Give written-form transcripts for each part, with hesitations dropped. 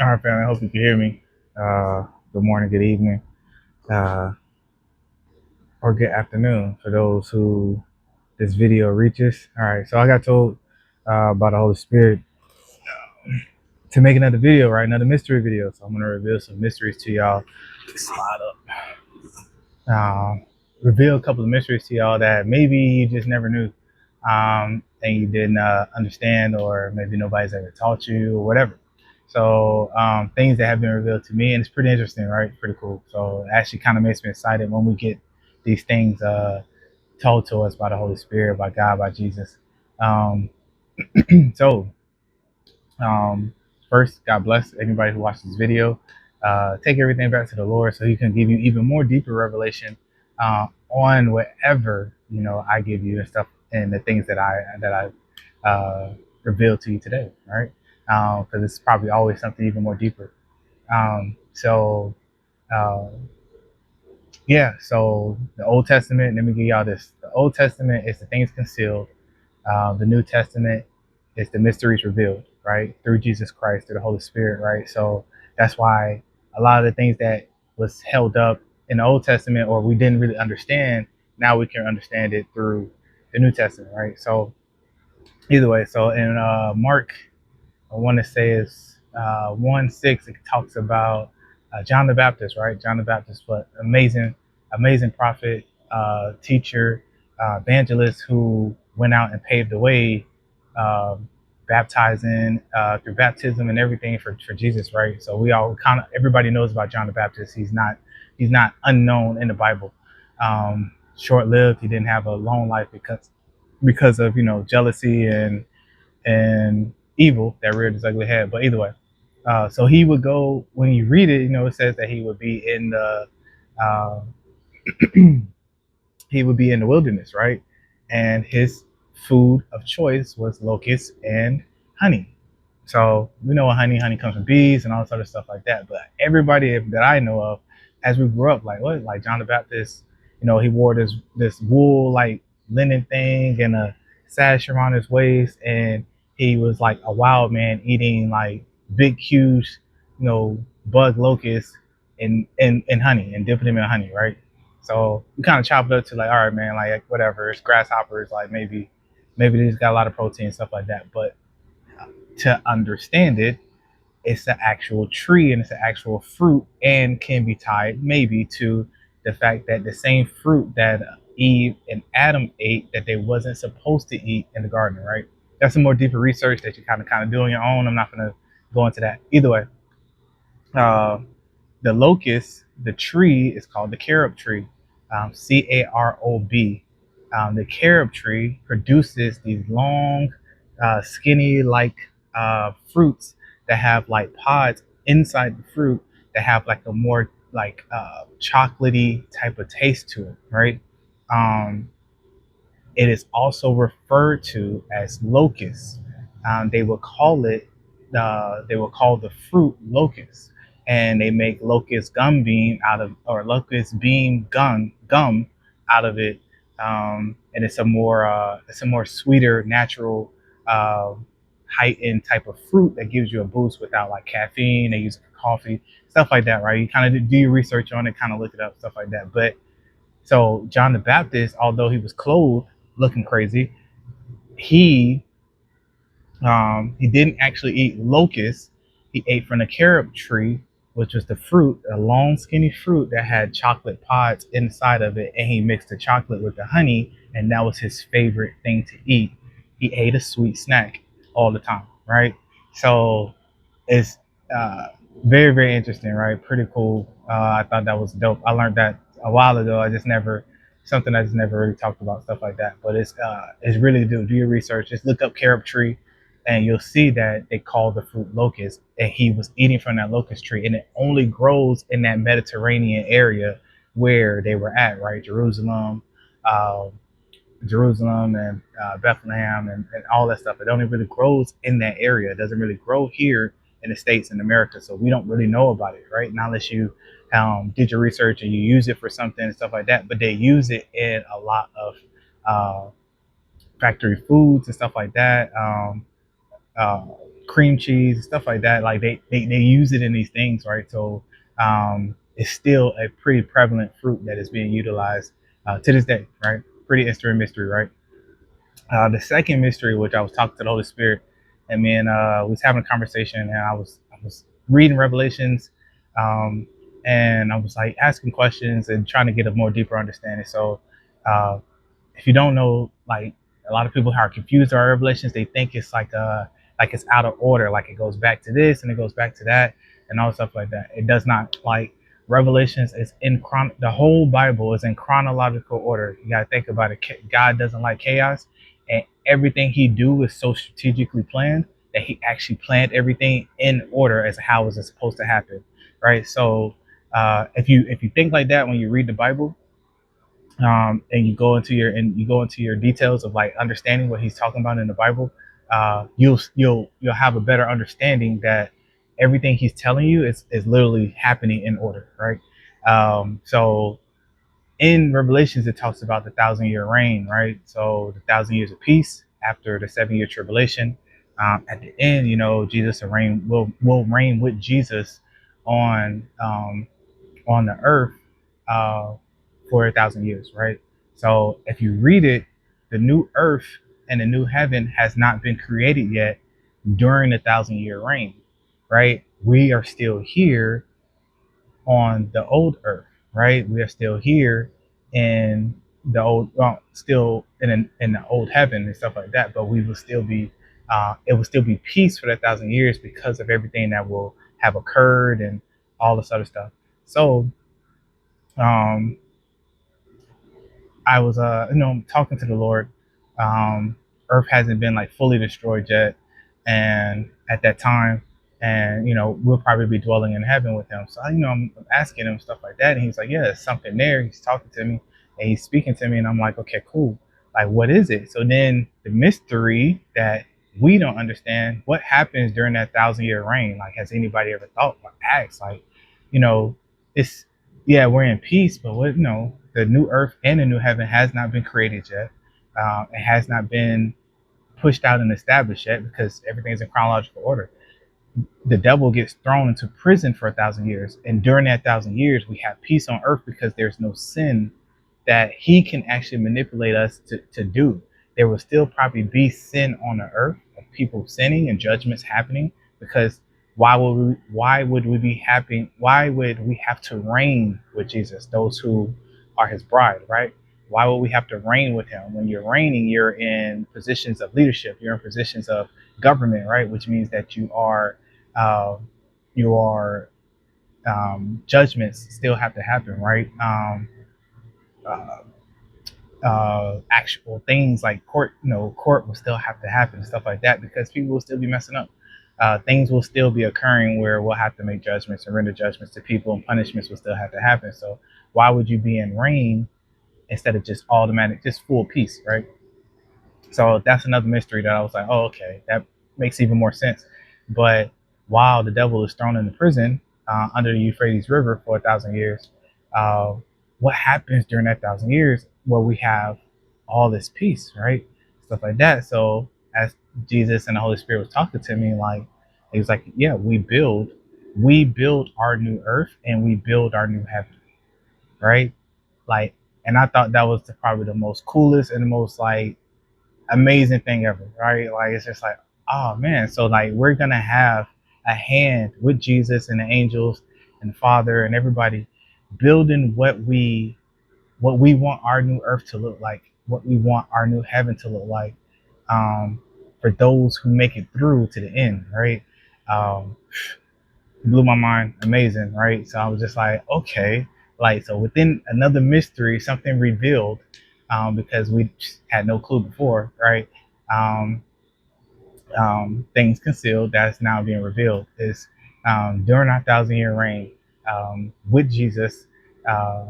All right, family. I hope you can hear me. Good morning, good evening, uh, or good afternoon for those who this video reaches. All right, so I got told by the Holy Spirit to make another video, right? Another mystery video. So I'm gonna reveal some mysteries to y'all. Slide up. Reveal a couple of mysteries to y'all that maybe you just never knew, and you didn't understand, or maybe nobody's ever taught you, or whatever. So things that have been revealed to me, and it's pretty interesting, right? Pretty cool. So it actually kind of makes me excited when we get these things told to us by the Holy Spirit, by God, by Jesus. Um, so um, first, God bless anybody who watched this video. Take everything back to the Lord so He can give you even more deeper revelation on whatever I give you and stuff, and the things that I reveal to you today, right? Because it's probably always something even more deeper. So uh, yeah, so the Old Testament. Let me give y'all this. The Old Testament is the things concealed. The New Testament is the mysteries revealed, right, through Jesus Christ, through the Holy Spirit, right? So that's why a lot of the things that was held up in the Old Testament, or we didn't really understand, now we can understand it through the New Testament, right? So either way, so in Mark, I want to say is 1:6, it talks about John the Baptist, right? John the Baptist, but amazing prophet, teacher, evangelist who went out and paved the way, um, baptizing through baptism and everything for Jesus, right? So we all kind of everybody knows about John the Baptist. He's not unknown in the Bible. Short lived. He didn't have a long life because of jealousy and evil that reared his ugly head. But either way, so he would go when you read it. It says that he would be in the uh, he would be in the wilderness, right? And his food of choice was locusts and honey. So we know honey comes from bees and all this other stuff like that. But everybody that I know of, as we grew up, like John the Baptist, he wore this wool like linen thing and a sash around his waist, and he was like a wild man eating like big, huge, bug locusts and honey and dipping them in honey, right? So we kind of chop it up to like, all right, man, like whatever, it's grasshoppers, like maybe they just got a lot of protein and stuff like that. But to understand it, it's an actual tree and it's an actual fruit and can be tied maybe to the fact that the same fruit that Eve and Adam ate that they wasn't supposed to eat in the garden, right? That's some more deeper research that you kind of do on your own. I'm not going to go into that. Either way, uh, the locust, the tree is called the carob tree, Carob. The carob tree produces these long, skinny like fruits that have like pods inside the fruit that have like a more like chocolatey type of taste to it, right? Um, it is also referred to as locust. They will call it. They will call the fruit locust, and they make locust gum bean out of, or locust bean gum out of it. And it's a more sweeter, natural, uh, heightened type of fruit that gives you a boost without like caffeine. They use it for coffee, stuff like that, right? You kind of do your research on it, kind of look it up, stuff like that. But so John the Baptist, although he was clothed looking crazy, he he didn't actually eat locusts. He ate from the carob tree, which was the fruit, a long skinny fruit that had chocolate pods inside of it, and he mixed the chocolate with the honey, and that was his favorite thing to eat. He ate a sweet snack all the time, right? So it's uh, very interesting, right? Pretty cool. I thought that was dope. I learned that a while ago. I just never really talked about stuff like that. But it's really do your research. Just look up carob tree, and you'll see that they call the fruit locust, and he was eating from that locust tree, and it only grows in that Mediterranean area where they were at, right? Uh, Jerusalem and Bethlehem and all that stuff. It only really grows in that area. It doesn't really grow here in the States in America. So we don't really know about it, right? Not unless you did your research and you use it for something and stuff like that. But they use it in a lot of uh, factory foods and stuff like that. Uh, cream cheese, stuff like that. Like they use it in these things, right? So it's still a pretty prevalent fruit that is being utilized to this day, right? Pretty interesting mystery, right? The second mystery, which I was talking to the Holy Spirit, and me and we was having a conversation, and I was reading Revelations, um, and I was like asking questions and trying to get a more deeper understanding. So uh, if you don't know, like a lot of people are confused about Revelations, they think it's like it's out of order, like it goes back to this and it goes back to that and all stuff like that. It does not. Like Revelations is the whole Bible is in chronological order. You gotta think about it. God doesn't like chaos, and everything He do is so strategically planned that He actually planned everything in order as how is it supposed to happen, right? So if you think like that when you read the Bible, and you go into your details of like understanding what he's talking about in the Bible, you'll have a better understanding that everything he's telling you is literally happening in order, right? So in Revelations it talks about the 1,000 year reign, right? So the 1,000 years of peace after the 7 year tribulation. At the end, Jesus will reign with Jesus on on the earth uh, for 1,000 years, right? So if you read it, the new earth and the new heaven has not been created yet during the 1,000 year reign, right? We are still here on the old earth, right? We are still here in the old, well, still in the old heaven and stuff like that. But we will still be, it will still be peace for that 1,000 years because of everything that will have occurred and all this other stuff. So um, I was talking to the Lord. Earth hasn't been like fully destroyed yet, and at that time, and we'll probably be dwelling in heaven with Him. So I'm asking Him stuff like that, and He's like, "Yeah, there's something there." He's talking to me, and He's speaking to me, and I'm like, "Okay, cool. Like, what is it?" So then the mystery that we don't understand, what happens during that 1,000 year reign? Like, has anybody ever thought or asked? Like, you know, it's yeah, we're in peace, but what the new earth and the new heaven has not been created yet. It has not been pushed out and established yet because everything's in chronological order. The devil gets thrown into prison for 1,000 years, and during that 1,000 years, we have peace on earth because there's no sin that he can actually manipulate us to do. There will still probably be sin on the earth of people sinning and judgments happening because why would we be happy? Why would we have to reign with Jesus, those who are his bride, right? Why would we have to reign with him? When you're reigning, you're in positions of leadership, you're in positions of government, right? Which means that uh, your judgments still have to happen, right? Uh, Actual things like court, court will still have to happen, stuff like that, because people will still be messing up. Things will still be occurring where we'll have to make judgments and render judgments to people, and punishments will still have to happen. So why would you be in reign instead of just automatic, just full peace, right? So that's another mystery that I was like, oh, okay, that makes even more sense. But while the devil is thrown into prison under the Euphrates River for 1,000 years, uh, what happens during that 1,000 years where we have all this peace, right? Stuff like that. So as Jesus and the Holy Spirit was talking to me, like he was like, yeah, we build our new earth and we build our new heaven, right? Like, and I thought that was probably the most coolest and the most like amazing thing ever, right? Like it's just like, oh man, so like we're gonna have a hand with Jesus and the angels and the Father and everybody building what we want our new earth to look like, what we want our new heaven to look like, um, for those who make it through to the end, right? Um, Blew my mind, amazing, right? So I was just like, okay, like so within another mystery, something revealed, because we had no clue before, right? Um, Things concealed that's now being revealed is during our 1,000 year reign with Jesus, uh,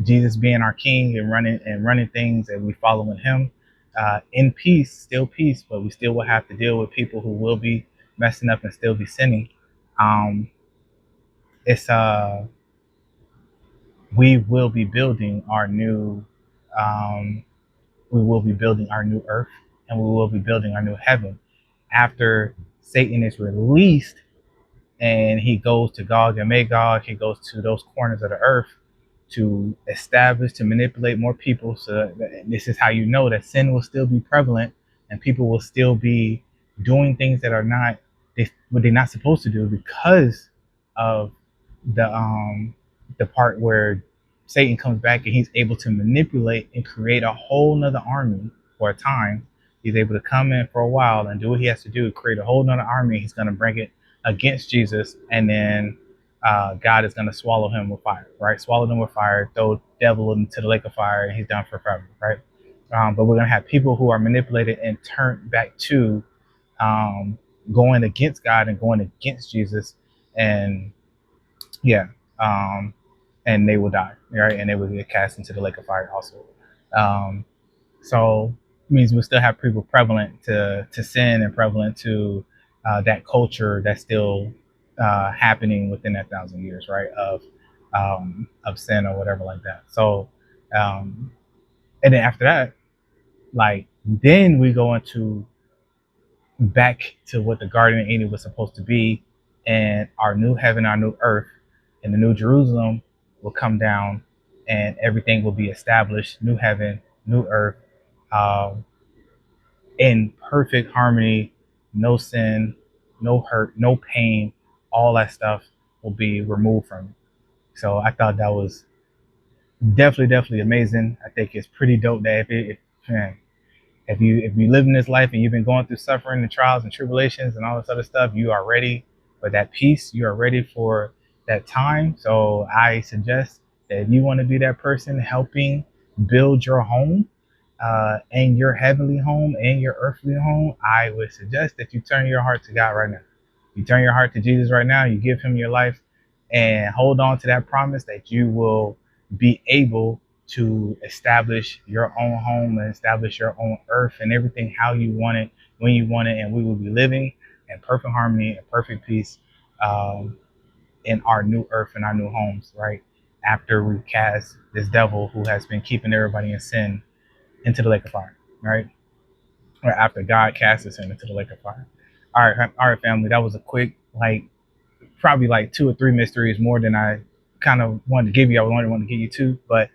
Jesus being our King and running things, and we following Him in peace, still peace, but we still will have to deal with people who will be messing up and still be sinning. Um, it's we will be building our new um, we will be building our new earth, and we will be building our new heaven after Satan is released and he goes to Gog and Magog. He goes to those corners of the earth to establish, to manipulate more people. So this is how you know that sin will still be prevalent and people will still be doing things that are not what they're not supposed to do because of the part where Satan comes back and he's able to manipulate and create a whole nother army for a time. He's able to come in for a while and do what he has to do, create a whole nother army. He's going to bring it against Jesus, and then God is going to swallow him with fire, right? Swallow them with fire, throw devil into the lake of fire, and he's done for forever, right? But we're going to have people who are manipulated and turned back to um, going against God and going against Jesus, and yeah, um, and they will die, right? And they will get cast into the lake of fire also. Um, so it means we'll still have people prevalent to sin and prevalent to that culture that's still happening within that 1,000 years, right? Of sin or whatever like that. So, um, and then after that, like then we go into back to what the Garden of Eden was supposed to be, and our new heaven, our new earth, and the new Jerusalem will come down, and everything will be established. New heaven, new earth, um, in perfect harmony, no sin, no hurt, no pain. All that stuff will be removed from it. So I thought that was definitely amazing. I think it's pretty dope that man, if you live in this life and you've been going through suffering and trials and tribulations and all this other stuff, you are ready for that peace. You are ready for that time. So I suggest that if you want to be that person helping build your home, and your heavenly home and your earthly home, I would suggest that you turn your heart to God right now. You turn your heart to Jesus right now. You give him your life and hold on to that promise that you will be able to establish your own home and establish your own earth and everything how you want it, when you want it, and we will be living in perfect harmony and perfect peace um, in our new earth and our new homes, right? After we cast this devil who has been keeping everybody in sin into the lake of fire, right? Or after God casts us into the lake of fire. All right, family. That was a quick, like, probably like 2 or 3 mysteries more than I kind of wanted to give you. I wanted to give you 2, but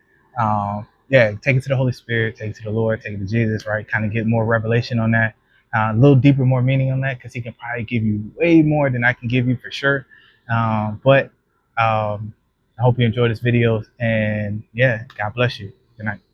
yeah, take it to the Holy Spirit, take it to the Lord, take it to Jesus, right? Kind of get more revelation on that, a little deeper, more meaning on that, because He can probably give you way more than I can give you for sure. But I hope you enjoyed this video, and yeah, God bless you. Good night.